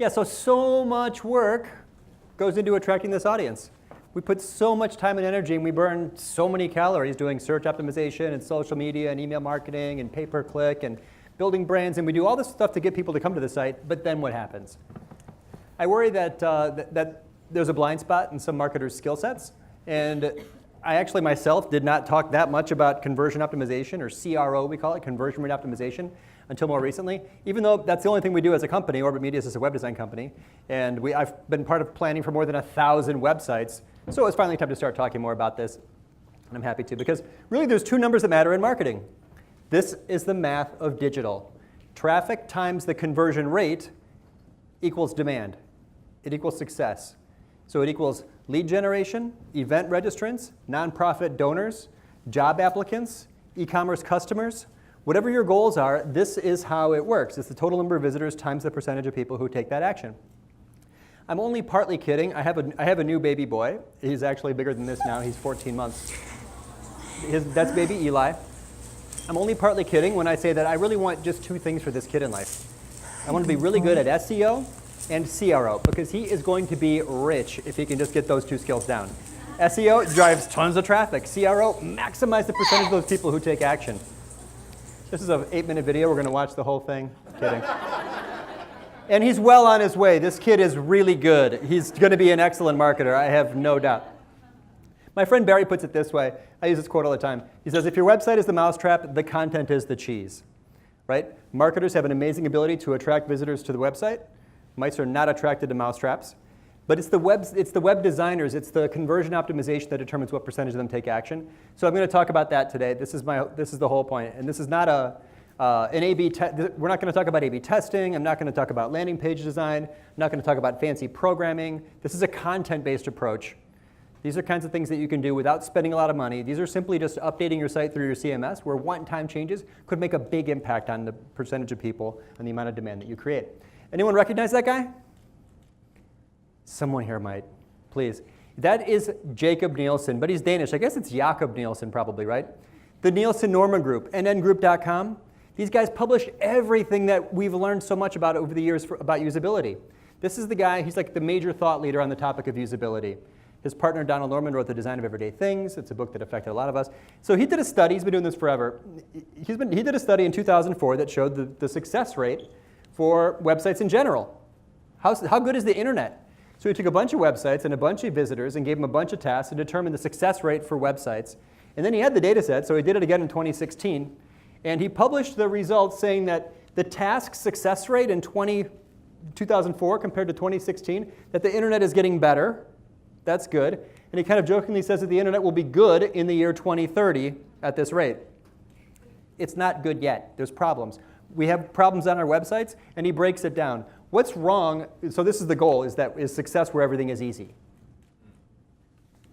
Yeah, so much work goes into attracting this audience. We put so much time and energy, and we burn so many calories doing search optimization and social media and email marketing and pay-per-click and building brands, and we do all this stuff to get people to come to the site, but then what happens? I worry that, that there's a blind spot in some marketers' skill sets, and I actually myself did not talk that much about conversion optimization, or CRO we call it, conversion rate optimization, until more recently, even though that's the only thing we do as a company. Orbit Media is a web design company, and I've been part of planning for more than 1,000 websites, so it's finally time to start talking more about this, and I'm happy to, because really there's two numbers that matter in marketing. This is the math of digital. Traffic times the conversion rate equals demand. It equals success. So it equals lead generation, event registrants, nonprofit donors, job applicants, e-commerce customers. Whatever your goals are, this is how it works. It's the total number of visitors times the percentage of people who take that action. I'm only partly kidding. I have a new baby boy. He's actually bigger than this now. He's 14 months. That's baby Eli. I'm only partly kidding when I say that I really want just two things for this kid in life. I want to be really good at SEO and CRO, because he is going to be rich if he can just get those two skills down. SEO drives tons of traffic. CRO, maximize the percentage of those people who take action. This is an 8-minute video. We're going to watch the whole thing. Kidding. And he's well on his way. This kid is really good. He's going to be an excellent marketer, I have no doubt. My friend Barry puts it this way. I use this quote all the time. He says, if your website is the mousetrap, the content is the cheese. Right? Marketers have an amazing ability to attract visitors to the website. Mice are not attracted to mousetraps. But it's the web designers, it's the conversion optimization that determines what percentage of them take action. So I'm going to talk about that today. This is the whole point. And this is not an A/B test. We're not going to talk about A/B testing. I'm not going to talk about landing page design. I'm not going to talk about fancy programming. This is a content-based approach. These are kinds of things that you can do without spending a lot of money. These are simply just updating your site through your CMS, where one-time changes could make a big impact on the percentage of people and the amount of demand that you create. Anyone recognize that guy? Someone here might, please. That is Jacob Nielsen, but he's Danish. I guess it's Jakob Nielsen probably, right? The Nielsen Norman Group, nngroup.com. These guys publish everything that we've learned so much about over the years about usability. This is the guy, he's like the major thought leader on the topic of usability. His partner, Donald Norman, wrote The Design of Everyday Things. It's a book that affected a lot of us. So he did a study. He's been doing this forever. He did a study in 2004 that showed the success rate for websites in general. How good is the internet? So he took a bunch of websites and a bunch of visitors and gave them a bunch of tasks to determine the success rate for websites. And then he had the data set, so he did it again in 2016. And he published the results saying that the task success rate in 2004 compared to 2016, that the internet is getting better. That's good. And he kind of jokingly says that the internet will be good in the year 2030 at this rate. It's not good yet. There's problems. We have problems on our websites, and he breaks it down. What's wrong? So this is the goal, is success where everything is easy.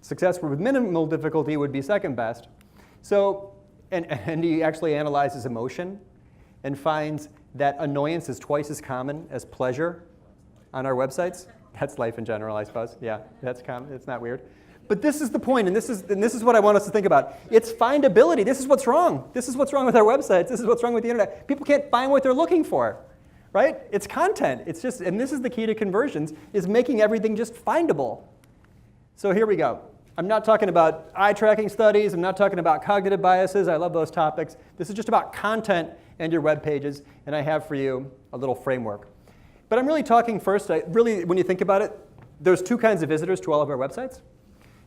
Success with minimal difficulty would be second best. So, and he actually analyzes emotion and finds that annoyance is twice as common as pleasure on our websites. That's life in general, I suppose. Yeah, that's common. It's not weird. But this is the point, and this is what I want us to think about. It's findability. This is what's wrong. This is what's wrong with our websites. This is what's wrong with the internet. People can't find what they're looking for, right? It's content. It's just, and this is the key to conversions, is making everything just findable. So here we go. I'm not talking about eye tracking studies. I'm not talking about cognitive biases. I love those topics. This is just about content and your web pages, and I have for you a little framework. But I'm really talking first, when you think about it, there's two kinds of visitors to all of our websites.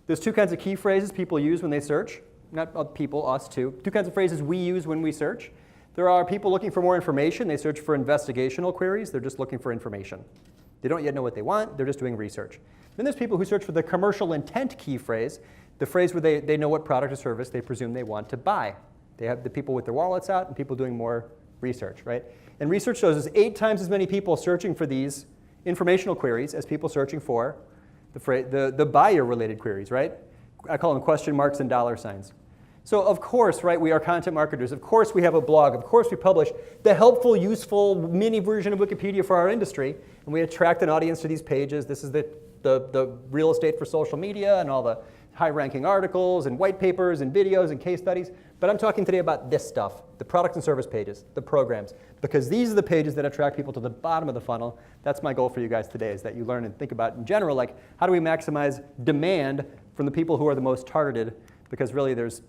There's two kinds of key phrases people use when they search. Not people, us too. Two kinds of phrases we use when we search. There are people looking for more information. They search for investigational queries. They're just looking for information. They don't yet know what they want. They're just doing research. Then there's people who search for the commercial intent key phrase, the phrase where they know what product or service they presume they want to buy. They have the people with their wallets out and people doing more research, right? And research shows us 8 times as many people searching for these informational queries as people searching for the buyer-related queries, right? I call them question marks and dollar signs. So of course, right, we are content marketers. Of course we have a blog. Of course we publish the helpful, useful mini version of Wikipedia for our industry. And we attract an audience to these pages. This is the real estate for social media and all the high-ranking articles and white papers and videos and case studies. But I'm talking today about this stuff, the product and service pages, the programs, because these are the pages that attract people to the bottom of the funnel. That's my goal for you guys today, is that you learn and think about in general, like how do we maximize demand from the people who are the most targeted, because really there's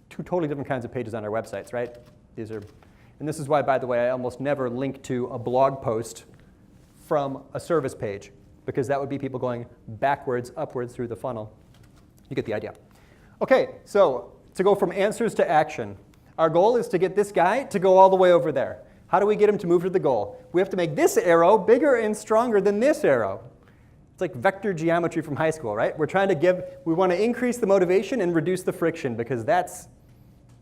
two totally different kinds of pages on our websites, right? And this is why, by the way, I almost never link to a blog post from a service page, because that would be people going backwards, upwards through the funnel. You get the idea. Okay, so to go from answers to action, our goal is to get this guy to go all the way over there. How do we get him to move to the goal? We have to make this arrow bigger and stronger than this arrow. It's like vector geometry from high school, right? We want to increase the motivation and reduce the friction, because that's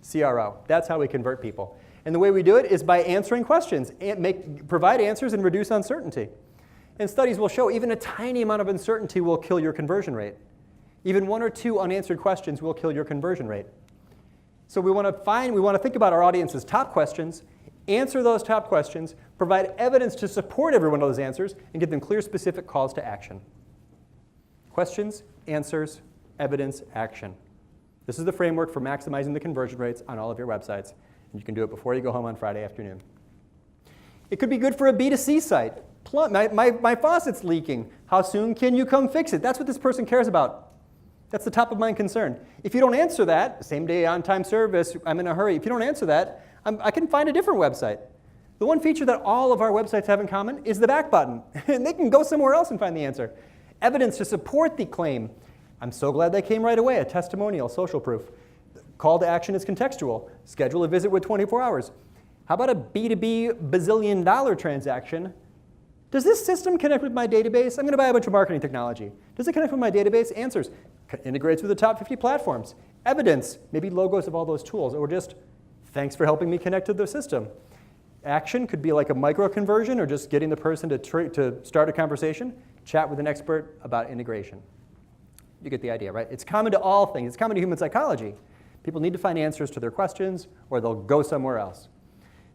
CRO. That's how we convert people. And the way we do it is by answering questions, and provide answers and reduce uncertainty. And studies will show even a tiny amount of uncertainty will kill your conversion rate. Even 1 or 2 unanswered questions will kill your conversion rate. So we want to think about our audience's top questions, answer those top questions, provide evidence to support every one of those answers, and give them clear, specific calls to action. Questions, answers, evidence, action. This is the framework for maximizing the conversion rates on all of your websites. And you can do it before you go home on Friday afternoon. It could be good for a B2C site. My faucet's leaking. How soon can you come fix it? That's what this person cares about. That's the top of mind concern. If you don't answer that, same day on-time service, I'm in a hurry. If you don't answer that, I can find a different website. The one feature that all of our websites have in common is the back button. And they can go somewhere else and find the answer. Evidence to support the claim. I'm so glad they came right away. A testimonial, social proof. Call to action is contextual. Schedule a visit with 24 hours. How about a B2B bazillion-dollar transaction? Does this system connect with my database? I'm going to buy a bunch of marketing technology. Does it connect with my database? Answers. Integrates with the top 50 platforms. Evidence, maybe logos of all those tools, or just thanks for helping me connect to the system. Action could be like a micro conversion or just getting the person to start a conversation, chat with an expert about integration. You get the idea, right? It's common to all things. It's common to human psychology. People need to find answers to their questions or they'll go somewhere else.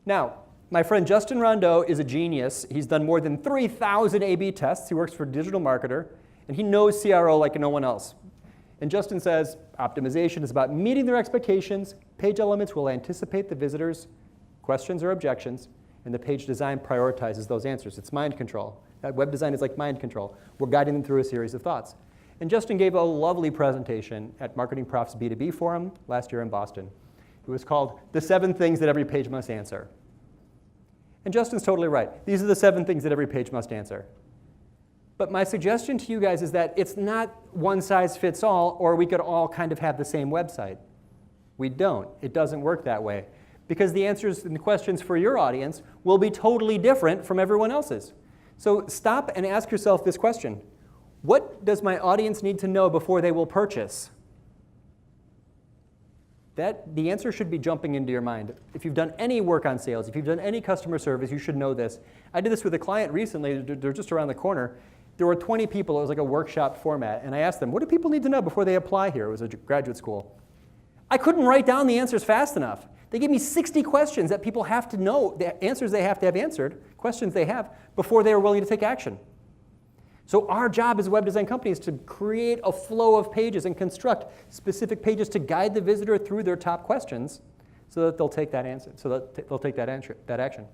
Now, my friend Justin Rondeau is a genius. He's done more than 3,000 A/B tests. He works for a digital marketer, and he knows CRO like no one else. And Justin says, optimization is about meeting their expectations. Page elements will anticipate the visitor's questions or objections, and the page design prioritizes those answers. It's mind control. That web design is like mind control. We're guiding them through a series of thoughts. And Justin gave a lovely presentation at Marketing Prof's B2B Forum last year in Boston. It was called The 7 Things That Every Page Must Answer. And Justin's totally right. These are the 7 things that every page must answer. But my suggestion to you guys is that it's not one size fits all, or we could all kind of have the same website. We don't. It doesn't work that way. Because the answers and the questions for your audience will be totally different from everyone else's. So stop and ask yourself this question. What does my audience need to know before they will purchase? The answer should be jumping into your mind. If you've done any work on sales, if you've done any customer service, you should know this. I did this with a client recently. They're just around the corner. There were 20 people. It was like a workshop format. And I asked them, what do people need to know before they apply here? It was a graduate school. I couldn't write down the answers fast enough. They gave me 60 questions that people have to know, the answers they have to have answered, questions they have, before they are willing to take action. So our job as a web design company is to create a flow of pages and construct specific pages to guide the visitor through their top questions so that they'll take that answer, so that they'll take that action.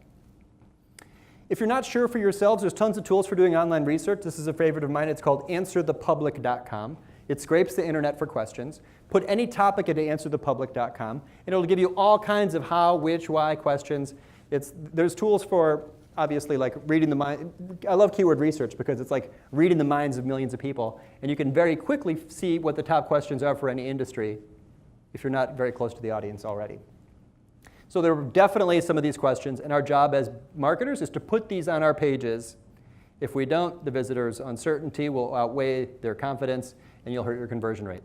If you're not sure for yourselves, there's tons of tools for doing online research. This is a favorite of mine. It's called answerthepublic.com. It scrapes the internet for questions. Put any topic into answerthepublic.com, and it'll give you all kinds of how, which, why questions. There's tools for, obviously, like reading the mind. I love keyword research because it's like reading the minds of millions of people, and you can very quickly see what the top questions are for any industry if you're not very close to the audience already. So there are definitely some of these questions, and our job as marketers is to put these on our pages. If we don't, the visitor's uncertainty will outweigh their confidence, and you'll hurt your conversion rate.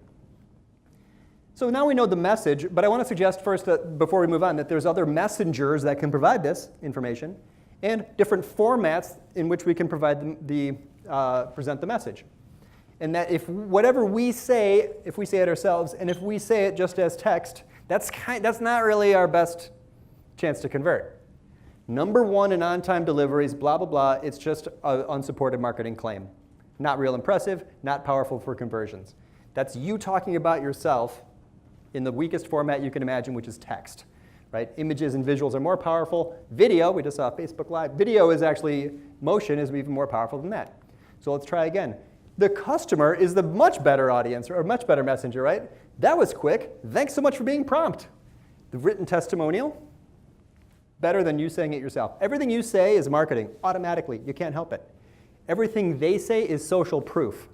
So now we know the message, but I want to suggest first that before we move on that there's other messengers that can provide this information and different formats in which we can provide present the message. And that if whatever we say, if we say it ourselves, and if we say it just as text, that's not really our best chance to convert. Number 1 in on-time deliveries, blah, blah, blah, it's just an unsupported marketing claim. Not real impressive, not powerful for conversions. That's you talking about yourself in the weakest format you can imagine, which is text. Right? Images and visuals are more powerful. Video, we just saw Facebook Live. Video is actually, motion is even more powerful than that. So let's try again. The customer is the much better audience, or much better messenger, right? That was quick. Thanks so much for being prompt. The written testimonial, better than you saying it yourself. Everything you say is marketing, automatically. You can't help it. Everything they say is social proof.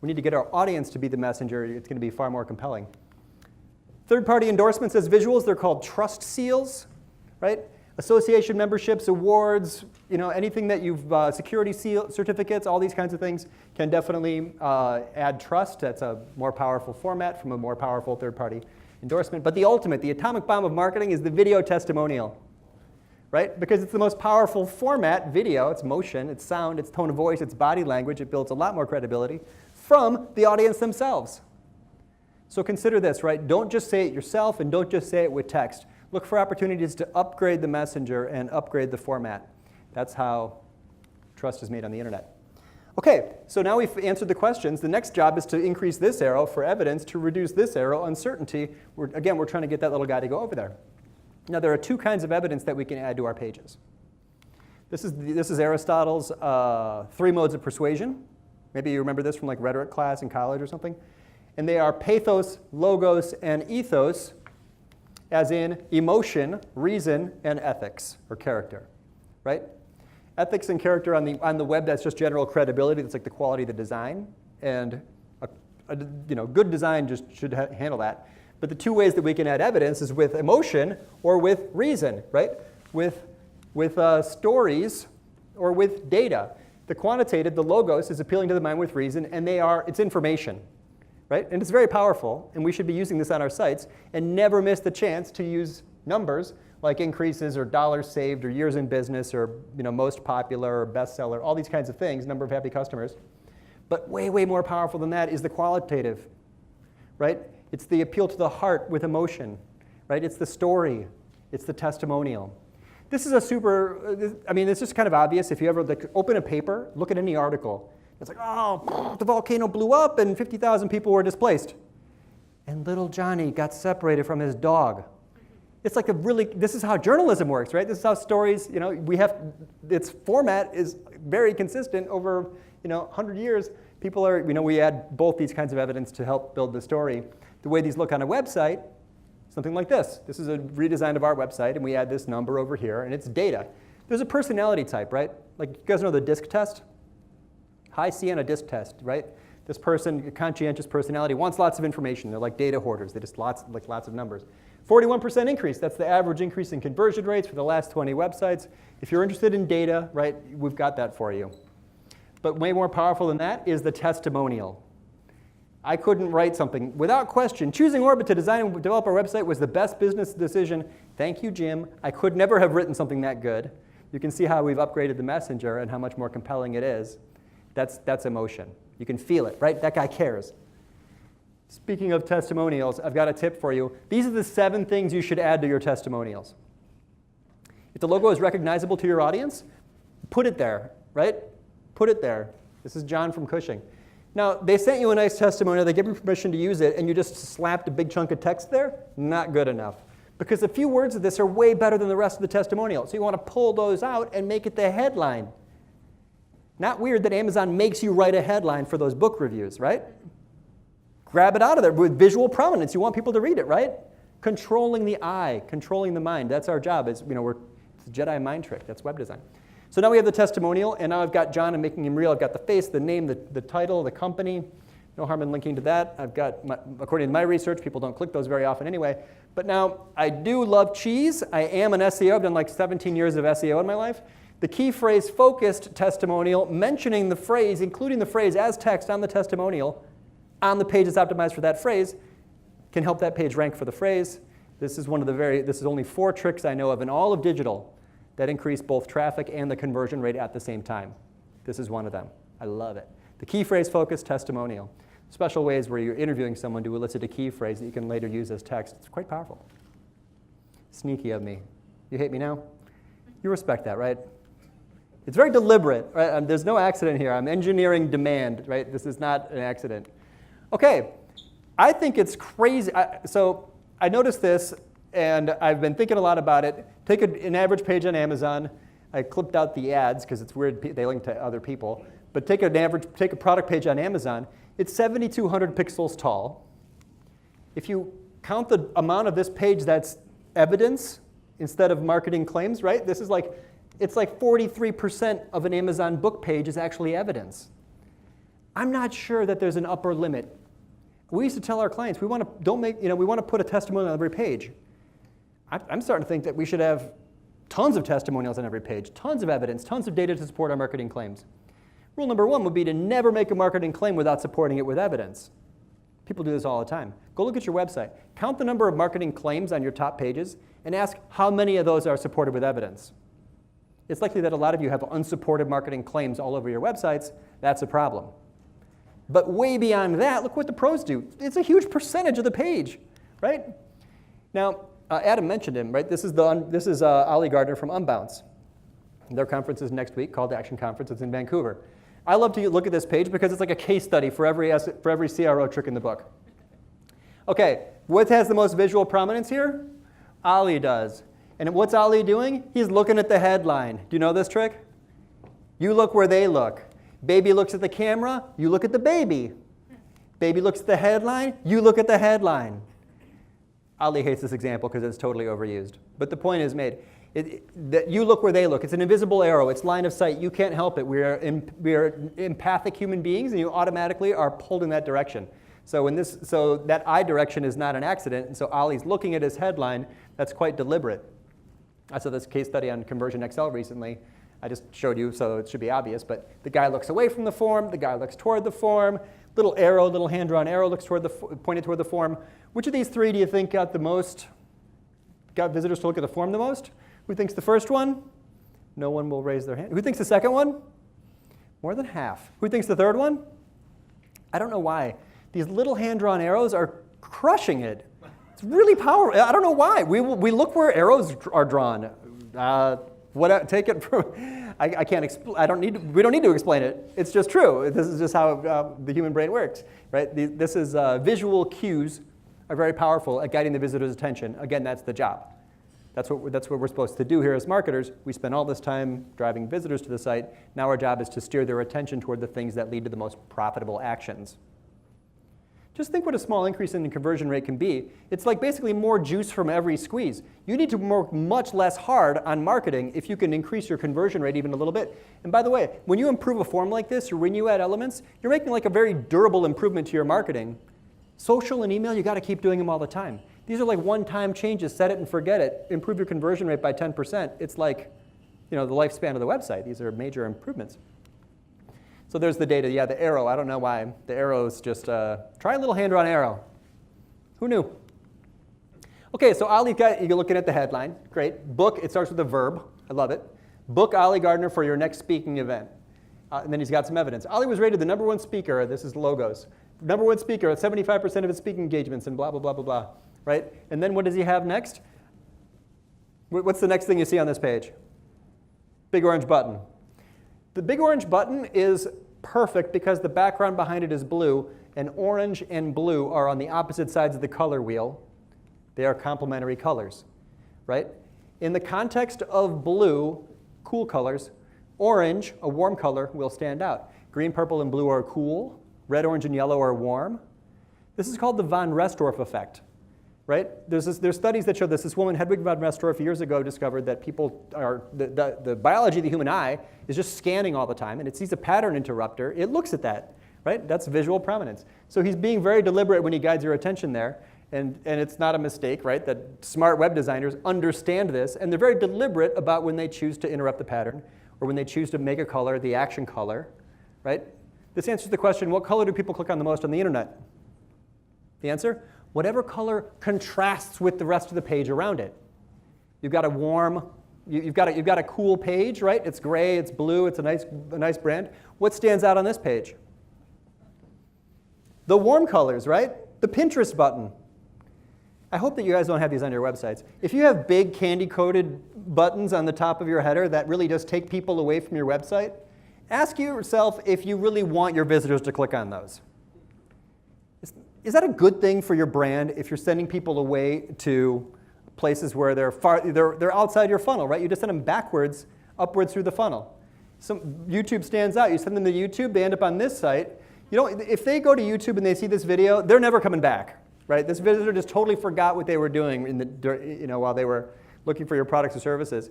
We need to get our audience to be the messenger. It's going to be far more compelling. Third-party endorsements as visuals, they're called trust seals, right? Association memberships, awards, anything that you've, security seal, certificates, all these kinds of things can definitely add trust. That's a more powerful format from a more powerful third-party endorsement. But the ultimate, the atomic bomb of marketing is the video testimonial, right? Because it's the most powerful format, video. It's motion, it's sound, it's tone of voice, it's body language. It builds a lot more credibility from the audience themselves. So consider this, right? Don't just say it yourself and don't just say it with text. Look for opportunities to upgrade the messenger and upgrade the format. That's how trust is made on the internet. Okay, so now we've answered the questions. The next job is to increase this arrow for evidence, to reduce this arrow, uncertainty. Again, we're trying to get that little guy to go over there. Now, there are two kinds of evidence that we can add to our pages. This is Aristotle's 3 modes of persuasion. Maybe you remember this from like rhetoric class in college or something. And they are pathos, logos, and ethos, as in emotion, reason, and ethics, or character, right? Ethics and character on the web, that's just general credibility. That's like the quality of the design. And good design just should handle that. But the two ways that we can add evidence is with emotion or with reason, right? With stories or with data. The quantitative, the logos, is appealing to the mind with reason, and it's information. Right? And it's very powerful, and we should be using this on our sites and never miss the chance to use numbers like increases or dollars saved or years in business or most popular or bestseller, all these kinds of things, number of happy customers. But way, way more powerful than that is the qualitative, right? It's the appeal to the heart with emotion, right? It's the story. It's the testimonial. This is it's just kind of obvious. If you ever open a paper, look at any article. It's like, oh, the volcano blew up and 50,000 people were displaced. And little Johnny got separated from his dog. It's like this is how journalism works, right? This is how stories, its format is very consistent over, 100 years. People are, we add both these kinds of evidence to help build the story. The way these look on a website, something like this. This is a redesign of our website, and we add this number over here, and it's data. There's a personality type, right? Like, you guys know the DISC test? High Sienna DISC test, right? This person, a conscientious personality, wants lots of information. They're like data hoarders. They just lots of numbers. 41% increase. That's the average increase in conversion rates for the last 20 websites. If you're interested in data, right, we've got that for you. But way more powerful than that is the testimonial. I couldn't write something without question. Choosing Orbit to design and develop our website was the best business decision. Thank you, Jim. I could never have written something that good. You can see how we've upgraded the messenger and how much more compelling it is. That's emotion. You can feel it, right? That guy cares. Speaking of testimonials, I've got a tip for you. These are the 7 things you should add to your testimonials. If the logo is recognizable to your audience, put it there, right? Put it there. This is John from Cushing. Now, they sent you a nice testimonial. They give you permission to use it, and you just slapped a big chunk of text there? Not good enough. Because a few words of this are way better than the rest of the testimonial. So you want to pull those out and make it the headline. Not weird that Amazon makes you write a headline for those book reviews, right? Grab it out of there with visual prominence. You want people to read it, right? Controlling the eye, controlling the mind. That's our job. It's a Jedi mind trick. That's web design. So now we have the testimonial, and now I've got John and making him real. I've got the face, the name, the title, the company. No harm in linking to that. I've got, according to my research, people don't click those very often anyway. But now, I do love cheese. I am an SEO. I've done like 17 years of SEO in my life. The key phrase focused testimonial, mentioning the phrase, including the phrase as text on the testimonial, on the page that's optimized for that phrase, can help that page rank for the phrase. This is only 4 tricks I know of in all of digital that increase both traffic and the conversion rate at the same time. This is one of them. I love it. The key phrase focused testimonial. Special ways where you're interviewing someone to elicit a key phrase that you can later use as text. It's quite powerful. Sneaky of me. You hate me now? You respect that, right? It's very deliberate, right? There's no accident here. I'm engineering demand, right? This is not an accident. Okay, I think it's crazy. So I noticed this, and I've been thinking a lot about it. Take an average page on Amazon. I clipped out the ads because it's weird they link to other people. But take a product page on Amazon. It's 7,200 pixels tall. If you count the amount of this page that's evidence instead of marketing claims, right? It's like 43% of an Amazon book page is actually evidence. I'm not sure that there's an upper limit. We used to tell our clients we want to put a testimonial on every page. I'm starting to think that we should have tons of testimonials on every page, tons of evidence, tons of data to support our marketing claims. Rule number 1 would be to never make a marketing claim without supporting it with evidence. People do this all the time. Go look at your website. Count the number of marketing claims on your top pages and ask how many of those are supported with evidence. It's likely that a lot of you have unsupported marketing claims all over your websites. That's a problem. But way beyond that, look what the pros do. It's a huge percentage of the page, right? Now, Adam mentioned him, right? This is Ollie Gardner from Unbounce. Their conference is next week, called Action Conference. It's in Vancouver. I love to look at this page because it's like a case study for every CRO trick in the book. Okay, what has the most visual prominence here? Ollie does. And what's Ollie doing? He's looking at the headline. Do you know this trick? You look where they look. Baby looks at the camera, you look at the baby. Baby looks at the headline, you look at the headline. Ollie hates this example because it's totally overused. But the point is made. That you look where they look. It's an invisible arrow. It's line of sight. You can't help it. We are empathic human beings, and you automatically are pulled in that direction. So that eye direction is not an accident. And so Ollie's looking at his headline. That's quite deliberate. I saw this case study on Conversion XL recently. I just showed you, so it should be obvious. But the guy looks away from the form. The guy looks toward the form. Little arrow, little hand-drawn arrow looks pointed toward the form. Which of these three do you think got visitors to look at the form the most? Who thinks the first one? No one will raise their hand. Who thinks the second one? More than half. Who thinks the third one? I don't know why. These little hand-drawn arrows are crushing it. It's really powerful. I don't know why. We look where arrows are drawn. Take it from. I can't. We don't need to explain it. It's just true. This is just how the human brain works, right? This is visual cues are very powerful at guiding the visitor's attention. Again, that's the job. That's what we're supposed to do here as marketers. We spend all this time driving visitors to the site. Now our job is to steer their attention toward the things that lead to the most profitable actions. Just think what a small increase in the conversion rate can be. It's like basically more juice from every squeeze. You need to work much less hard on marketing if you can increase your conversion rate even a little bit. And by the way, when you improve a form like this or when you add elements, you're making like a very durable improvement to your marketing. Social and email, you got to keep doing them all the time. These are like one-time changes. Set it and forget it. Improve your conversion rate by 10%. It's like, the lifespan of the website. These are major improvements. So there's the data. Yeah, the arrow. I don't know why. The arrow is just try a little hand-drawn arrow. Who knew? Okay, so you're looking at the headline. Great. Book. It starts with a verb. I love it. Book Ollie Gardner for your next speaking event. And then he's got some evidence. Ollie was rated the #1 speaker. This is logos. #1 speaker at 75% of his speaking engagements and blah, blah, blah, blah, blah. Right? And then what does he have next? What's the next thing you see on this page? Big orange button. The big orange button is perfect because the background behind it is blue, and orange and blue are on the opposite sides of the color wheel. They are complementary colors, right? In the context of blue, cool colors, orange, a warm color, will stand out. Green, purple, and blue are cool. Red, orange, and yellow are warm. This is called the von Restorff effect. Right? There's studies that show this. This woman, Hedwig von Restorff, years ago discovered that the biology of the human eye is just scanning all the time, and it sees a pattern interrupter. It looks at that, right? That's visual prominence. So he's being very deliberate when he guides your attention there, and it's not a mistake, right? That smart web designers understand this, and they're very deliberate about when they choose to interrupt the pattern, or when they choose to make a color the action color, right? This answers the question, what color do people click on the most on the internet? The answer? Whatever color contrasts with the rest of the page around it. You've got a warm, you've got a cool page, right? It's gray, it's blue, it's a nice brand. What stands out on this page? The warm colors, right? The Pinterest button. I hope that you guys don't have these on your websites. If you have big candy-coated buttons on the top of your header that really just take people away from your website, ask yourself if you really want your visitors to click on those. is that a good thing for your brand if you're sending people away to places where they're outside your funnel, right? You just send them backwards, upwards through the funnel. YouTube stands out. You send them to YouTube, they end up on this site. If they go to YouTube and they see this video, they're never coming back, right? This visitor just totally forgot what they were doing while they were looking for your products or services.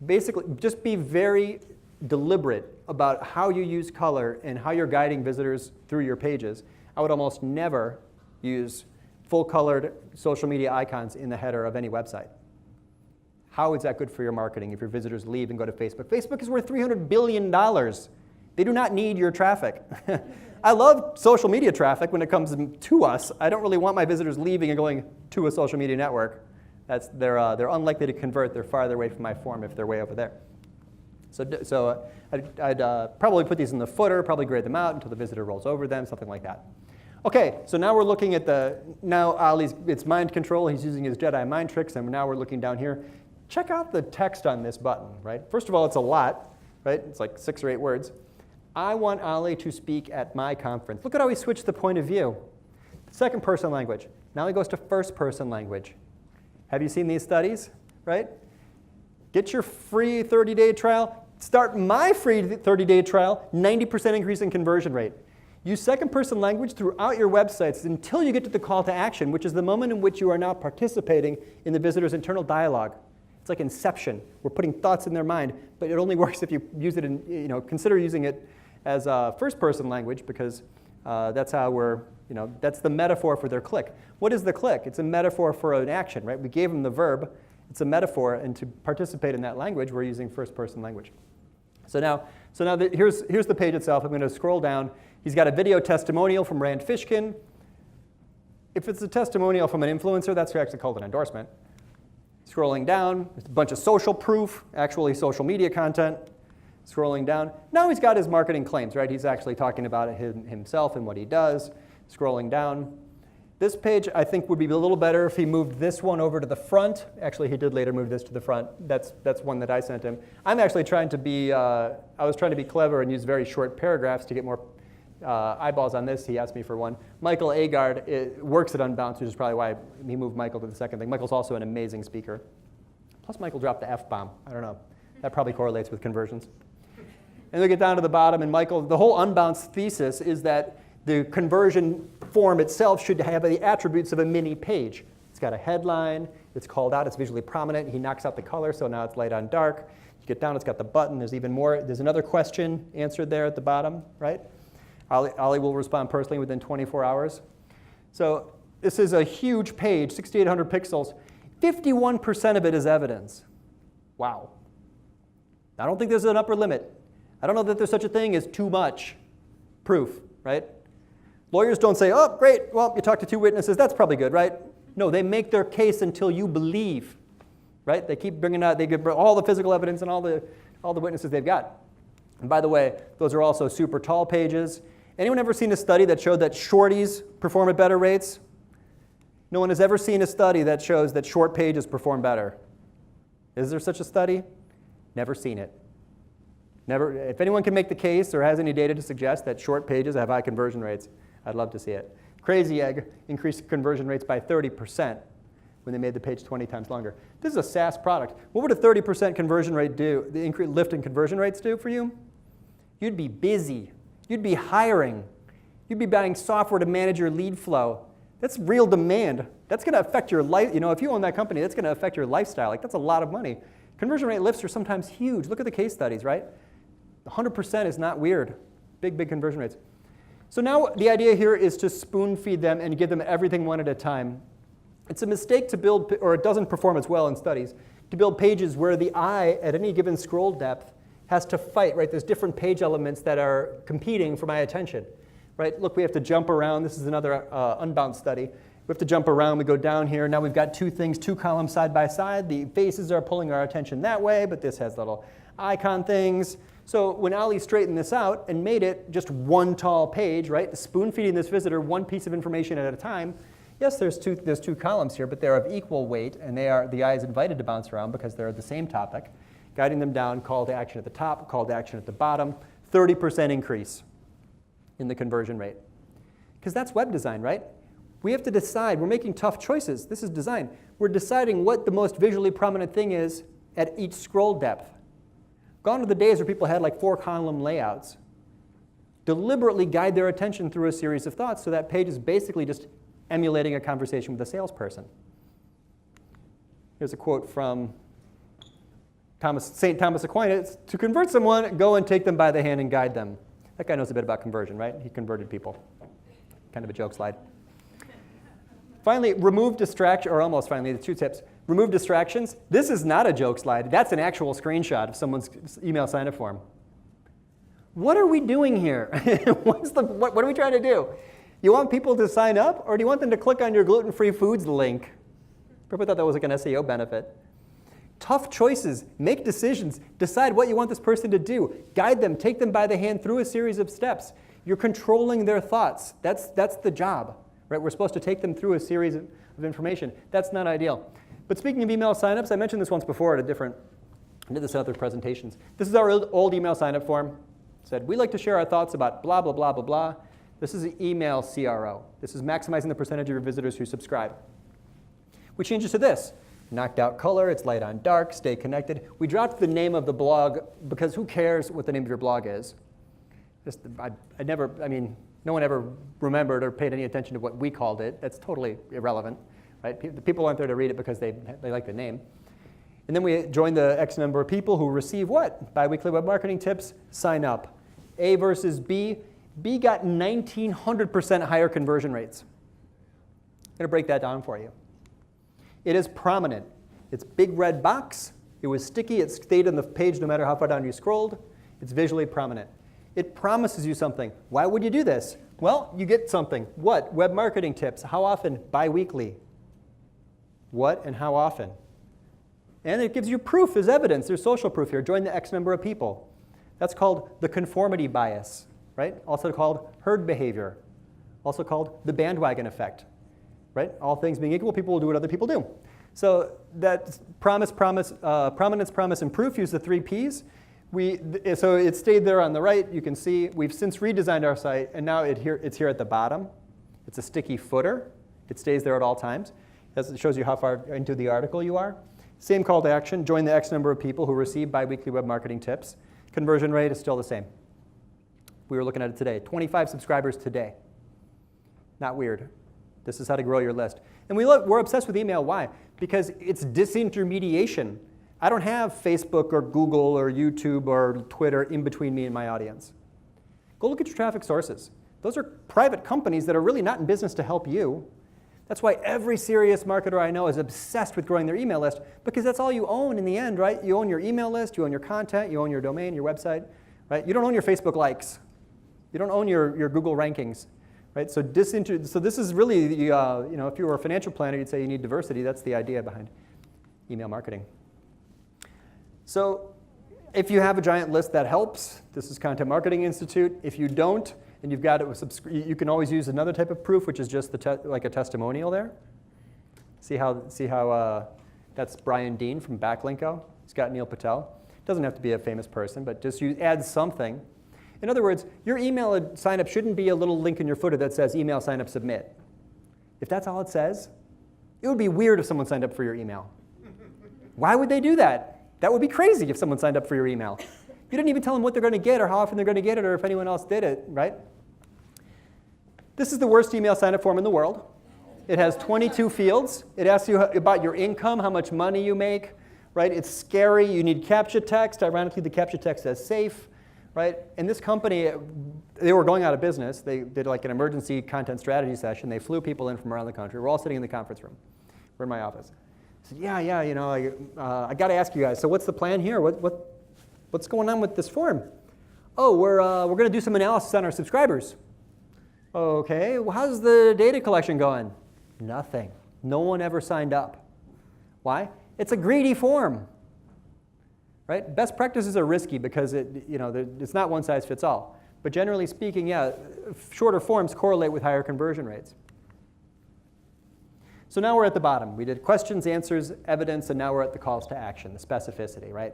Basically, just be very deliberate about how you use color and how you're guiding visitors through your pages. I would almost never use full-colored social media icons in the header of any website. How is that good for your marketing if your visitors leave and go to Facebook? Facebook is worth $300 billion. They do not need your traffic. I love social media traffic when it comes to us. I don't really want my visitors leaving and going to a social media network. They're unlikely to convert. They're farther away from my form if they're way over there. So I'd probably put these in the footer, probably grade them out until the visitor rolls over them, something like that. Okay, so now we're looking at now it's mind control. He's using his Jedi mind tricks, and now we're looking down here. Check out the text on this button, right? First of all, it's a lot, right? It's like 6 or 8 words. I want Ali to speak at my conference. Look at how he switched the point of view. Second person language. Now he goes to first person language. Have you seen these studies, right? Get your free 30-day trial. Start my free 30-day trial, 90% increase in conversion rate. Use second-person language throughout your websites until you get to the call to action, which is the moment in which you are now participating in the visitor's internal dialogue. It's like Inception. We're putting thoughts in their mind, but it only works if you use it consider using it as a first-person language, because that's how that's the metaphor for their click. What is the click? It's a metaphor for an action, right? We gave them the verb. It's a metaphor, and to participate in that language, we're using first-person language. So now here's the page itself. I'm going to scroll down. He's got a video testimonial from Rand Fishkin. If it's a testimonial from an influencer, that's actually called an endorsement. Scrolling down, there's a bunch of social proof, actually social media content. Scrolling down. Now he's got his marketing claims, right? He's actually talking about it himself and what he does. Scrolling down. This page, I think, would be a little better if he moved this one over to the front. Actually, he did later move this to the front. That's one that I sent him. I'm actually trying to be, I was trying to be clever and use very short paragraphs to get more eyeballs on this. He asked me for one. Michael Agard works at Unbounce, which is probably why he moved Michael to the second thing. Michael's also an amazing speaker. Plus, Michael dropped the F-bomb. I don't know. That probably correlates with conversions. And we get down to the bottom, and Michael, the whole Unbounce thesis is that the conversion form itself should have the attributes of a mini page. It's got a headline, it's called out, it's visually prominent. He knocks out the color, so now it's light on dark. You get down, it's got the button. There's even more. There's another question answered there at the bottom, right? Ali will respond personally within 24 hours. So this is a huge page, 6,800 pixels. 51% of it is evidence. Wow. I don't think there's an upper limit. I don't know that there's such a thing as too much proof, right? Lawyers don't say, oh, great, well, you talked to 2 witnesses, that's probably good, right? No, they make their case until you believe, right? They keep bringing out, they give all the physical evidence and all the witnesses they've got. And by the way, those are also super tall pages. Anyone ever seen a study that showed that shorties perform at better rates? No one has ever seen a study that shows that short pages perform better. Is there such a study? Never seen it. Never. If anyone can make the case or has any data to suggest that short pages have high conversion rates, I'd love to see it. Crazy Egg increased conversion rates by 30% when they made the page 20 times longer. This is a SaaS product. What would a 30% conversion rate do, the lift in conversion rates do for you? You'd be busy. You'd be hiring. You'd be buying software to manage your lead flow. That's real demand. That's going to affect your life. If you own that company, that's going to affect your lifestyle. Like, that's a lot of money. Conversion rate lifts are sometimes huge. Look at the case studies, right? 100% is not weird. Big, big conversion rates. So now the idea here is to spoon feed them and give them everything one at a time. It's a mistake to build, or it doesn't perform as well in studies, to build pages where the eye at any given scroll depth has to fight, right? There's different page elements that are competing for my attention, right? Look, we have to jump around. This is another Unbounce study. We have to jump around. We go down here. Now we've got 2 things, 2 columns side by side. The faces are pulling our attention that way, but this has little icon things. So when Ali straightened this out and made it just one tall page, right, spoon feeding this visitor one piece of information at a time, yes, there's two columns here, but they're of equal weight, and the eye is invited to bounce around because they're the same topic. Guiding them down, call to action at the top, call to action at the bottom, 30% increase in the conversion rate. Because that's web design, right? We have to decide. We're making tough choices. This is design. We're deciding what the most visually prominent thing is at each scroll depth. Gone are the days where people had like 4-column layouts. Deliberately guide their attention through a series of thoughts so that page is basically just emulating a conversation with a salesperson. Here's a quote from St. Thomas Aquinas: to convert someone, go and take them by the hand and guide them. That guy knows a bit about conversion, right? He converted people. Kind of a joke slide. Finally, remove distraction, or almost finally, the 2 tips. Remove distractions. This is not a joke slide. That's an actual screenshot of someone's email sign-up form. What are we doing here? What are we trying to do? You want people to sign up, or do you want them to click on your gluten-free foods link? Probably thought that was like an SEO benefit. Tough choices. Make decisions. Decide what you want this person to do. Guide them. Take them by the hand through a series of steps. You're controlling their thoughts. That's the job. Right? We're supposed to take them through a series of information. That's not ideal. But speaking of email signups, I mentioned this once before I did this in other presentations. This is our old email signup form. It said, we like to share our thoughts about blah, blah, blah, blah, blah. This is an email CRO. This is maximizing the percentage of your visitors who subscribe. We changed it to this. Knocked out color, it's light on dark, stay connected. We dropped the name of the blog because who cares what the name of your blog is? No one ever remembered or paid any attention to what we called it. That's totally irrelevant, right? The people aren't there to read it because they like the name. And then we joined the X number of people who receive what? Biweekly web marketing tips, sign up. A versus B. B got 1,900% higher conversion rates. I'm going to break that down for you. It is prominent. It's big red box. It was sticky. It stayed on the page no matter how far down you scrolled. It's visually prominent. It promises you something. Why would you do this? Well, you get something. What? Web marketing tips. How often? Bi-weekly. What and how often? And it gives you proof as evidence. There's social proof here. Join the X number of people. That's called the conformity bias, right? Also called herd behavior. Also called the bandwagon effect, right? All things being equal, people will do what other people do. So that prominence, promise, and proof use the 3 Ps. So it stayed there on the right. You can see we've since redesigned our site, and now it's here at the bottom. It's a sticky footer. It stays there at all times. It shows you how far into the article you are. Same call to action. Join the X number of people who receive biweekly web marketing tips. Conversion rate is still the same. We were looking at it today. 25 subscribers today. Not weird. This is how to grow your list. And we're obsessed with email. Why? Because it's disintermediation. I don't have Facebook or Google or YouTube or Twitter in between me and my audience. Go look at your traffic sources. Those are private companies that are really not in business to help you. That's why every serious marketer I know is obsessed with growing their email list, because that's all you own in the end, right? You own your email list, you own your content, you own your domain, your website, right? You don't own your Facebook likes. You don't own your Google rankings, right? So this is really, if you were a financial planner, you'd say you need diversity. That's the idea behind email marketing. So if you have a giant list, that helps. This is Content Marketing Institute. If you don't, and you've got it, you can always use another type of proof, which is just like a testimonial there. See how that's Brian Dean from Backlinko. He's got Neil Patel. Doesn't have to be a famous person, but just add something. In other words, your email sign up shouldn't be a little link in your footer that says email sign up submit. If that's all it says, it would be weird if someone signed up for your email. Why would they do that? That would be crazy if someone signed up for your email. You didn't even tell them what they're going to get or how often they're going to get it or if anyone else did it, right? This is the worst email sign-up form in the world. It has 22 fields. It asks you about your income, how much money you make, right? It's scary. You need CAPTCHA text. Ironically, the CAPTCHA text says safe, right? And this company, they were going out of business. They did like an emergency content strategy session. They flew people in from around the country. We're all sitting in the conference room. We're in my office. I said, I got to ask you guys, so what's the plan here? What's going on with this form? Oh, we're going to do some analysis on our subscribers. Okay, well, how's the data collection going? Nothing. No one ever signed up. Why? It's a greedy form, right? Best practices are risky because it's not one size fits all. But generally speaking, yeah, shorter forms correlate with higher conversion rates. So now we're at the bottom. We did questions, answers, evidence, and now we're at the calls to action, the specificity, right?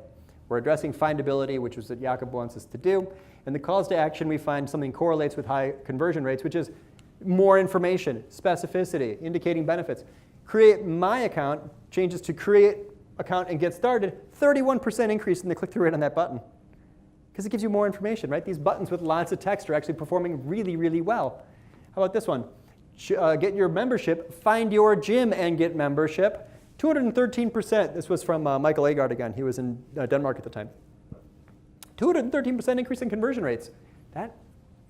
We're addressing findability, which is what Jakob wants us to do. And the calls to action, we find something correlates with high conversion rates, which is more information, specificity, indicating benefits. Create my account changes to create account and get started, 31% increase in the click-through rate on that button. Because it gives you more information, right? These buttons with lots of text are actually performing really, really well. How about this one? Get your membership, find your gym and get membership. 213%, this was from Michael Agard again. He was in Denmark at the time. 213% increase in conversion rates. That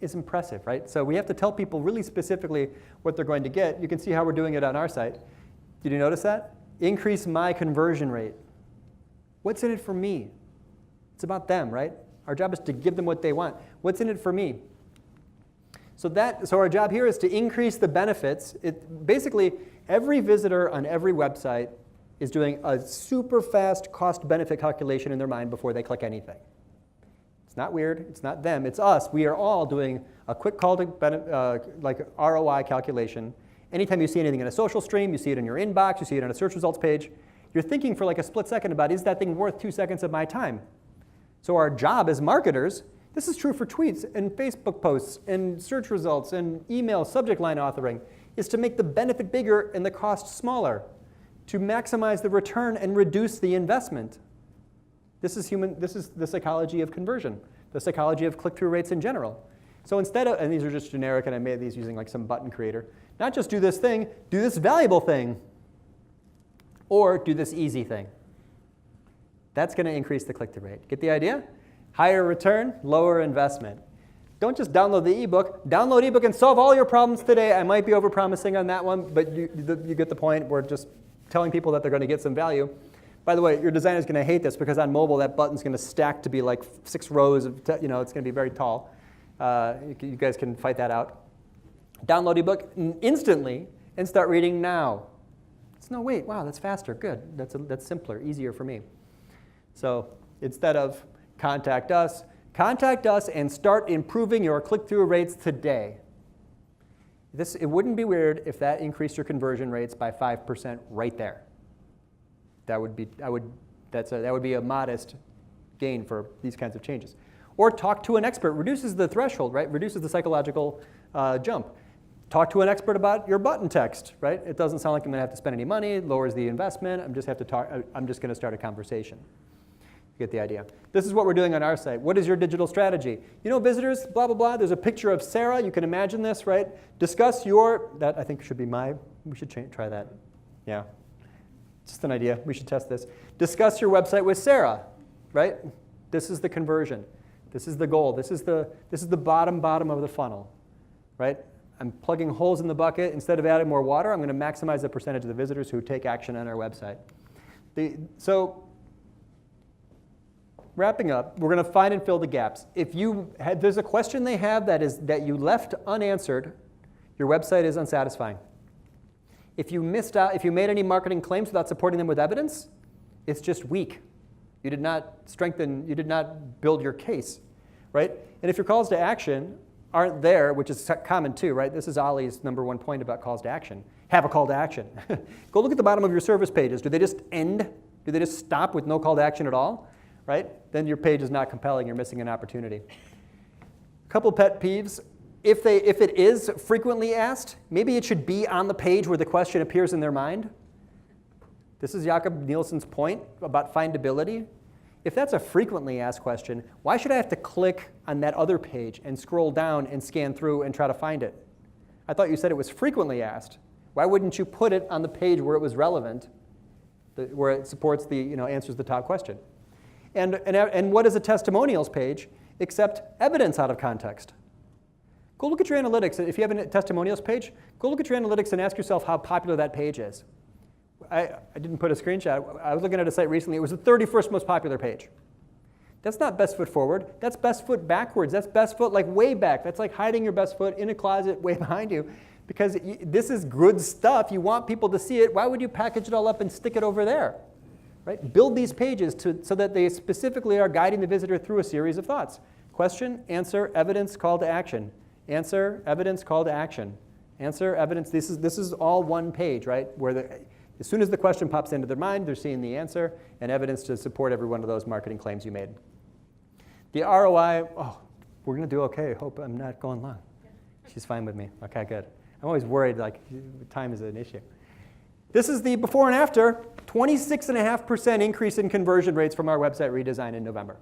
is impressive, right? So we have to tell people really specifically what they're going to get. You can see how we're doing it on our site. Did you notice that? Increase my conversion rate. What's in it for me? It's about them, right? Our job is to give them what they want. What's in it for me? So our job here is to increase the benefits. Basically, every visitor on every website is doing a super fast cost-benefit calculation in their mind before they click anything. It's not weird. It's not them. It's us. We are all doing a quick call to like ROI calculation. Anytime you see anything in a social stream, you see it in your inbox, you see it on a search results page, you're thinking for like a split second about, is that thing worth 2 seconds of my time? So our job as marketers, this is true for tweets and Facebook posts and search results and email subject line authoring, is to make the benefit bigger and the cost smaller, to maximize the return and reduce the investment. This is the psychology of conversion, the psychology of click-through rates in general. So instead of, and these are just generic, and I made these using like some button creator, not just do this thing, do this valuable thing, or do this easy thing. That's going to increase the click-through rate. Get the idea? Higher return, lower investment. Don't just download the ebook. Download ebook and solve all your problems today. I might be overpromising on that one, but you get the point. We're just telling people that they're going to get some value. By the way, your designer is going to hate this because on mobile that button's going to stack to be like 6 rows of, it's going to be very tall. You guys can fight that out. Download ebook instantly and start reading now. No, wait, wow, that's faster, good. That's simpler, easier for me. So instead of contact us and start improving your click-through rates today. It wouldn't be weird if that increased your conversion rates by 5% right there. That would be a modest gain for these kinds of changes. Or talk to an expert, reduces the threshold, right? Reduces the psychological jump. Talk to an expert about your button text, right? It doesn't sound like I'm going to have to spend any money, lowers the investment. I'm just going to start a conversation. You get the idea. This is what we're doing on our site. What is your digital strategy? Visitors, blah, blah, blah. There's a picture of Sarah. You can imagine this, right? Discuss that I think should be we should try that. Yeah. Just an idea. We should test this. Discuss your website with Sarah, right? This is the conversion. This is the goal. This is the bottom of the funnel, right? I'm plugging holes in the bucket. Instead of adding more water, I'm going to maximize the percentage of the visitors who take action on our website. So wrapping up, we're going to find and fill the gaps. If there's a question they have that you left unanswered, your website is unsatisfying. If you made any marketing claims without supporting them with evidence, it's just weak. You did not build your case, right? And if your calls to action aren't there, which is common too, right? This is Ollie's #1 point about calls to action. Have a call to action. Go look at the bottom of your service pages. Do they just end? Do they just stop with no call to action at all? Right? Then your page is not compelling. You're missing an opportunity. A couple pet peeves. If it is frequently asked, maybe it should be on the page where the question appears in their mind. This is Jakob Nielsen's point about findability. If that's a frequently asked question, why should I have to click on that other page and scroll down and scan through and try to find it? I thought you said it was frequently asked. Why wouldn't you put it on the page where it was relevant, where it supports answers the top question? And what is a testimonials page except evidence out of context? Go look at your analytics. If you have a testimonials page, go look at your analytics and ask yourself how popular that page is. I didn't put a screenshot. I was looking at a site recently. It was the 31st most popular page. That's not best foot forward. That's best foot backwards. That's best foot like way back. That's like hiding your best foot in a closet way behind you. Because this is good stuff. You want people to see it. Why would you package it all up and stick it over there? Right? Build these pages so that they specifically are guiding the visitor through a series of thoughts. Question, answer, evidence, call to action. Answer, evidence, call to action. Answer, evidence. This is all one page, right? As soon as the question pops into their mind, they're seeing the answer and evidence to support every one of those marketing claims you made. The ROI, we're going to do okay. Hope I'm not going long. She's fine with me. Okay, good. I'm always worried, like, time is an issue. This is the before and after, 26.5% increase in conversion rates from our website redesign in November.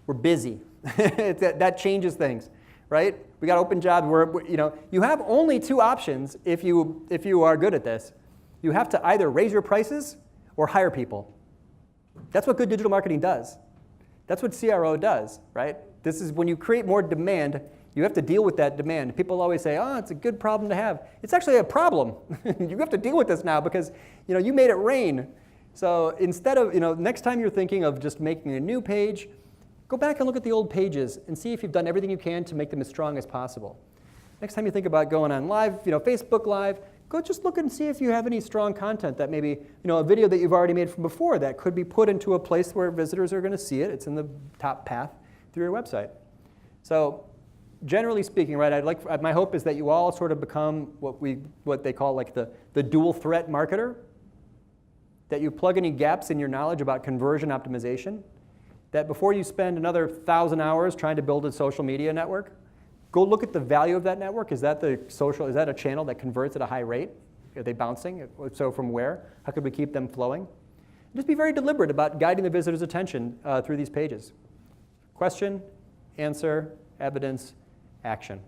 We're busy. That changes things, right? We got open jobs. You have only two options if you are good at this. You have to either raise your prices or hire people. That's what good digital marketing does. That's what CRO does, right? This is when you create more demand, you have to deal with that demand. People always say, oh, it's a good problem to have. It's actually a problem. You have to deal with this now because you made it rain. So instead of, next time you're thinking of just making a new page, go back and look at the old pages and see if you've done everything you can to make them as strong as possible. Next time you think about going on live, Facebook Live, go just look and see if you have any strong content that maybe, a video that you've already made from before that could be put into a place where visitors are going to see it. It's in the top path through your website. So generally speaking, right, my hope is that you all sort of become what they call like the dual threat marketer, that you plug any gaps in your knowledge about conversion optimization, that before you spend another 1,000 hours trying to build a social media network, go look at the value of that network. Is that a channel that converts at a high rate? Are they bouncing? So from where? How could we keep them flowing? Just be very deliberate about guiding the visitor's attention through these pages. Question, answer, evidence, action.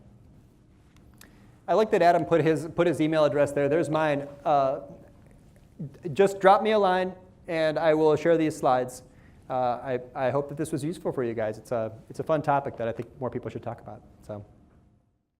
I like that Adam put his email address there. There's mine. Just drop me a line, and I will share these slides. I hope that this was useful for you guys. It's a fun topic that I think more people should talk about. So.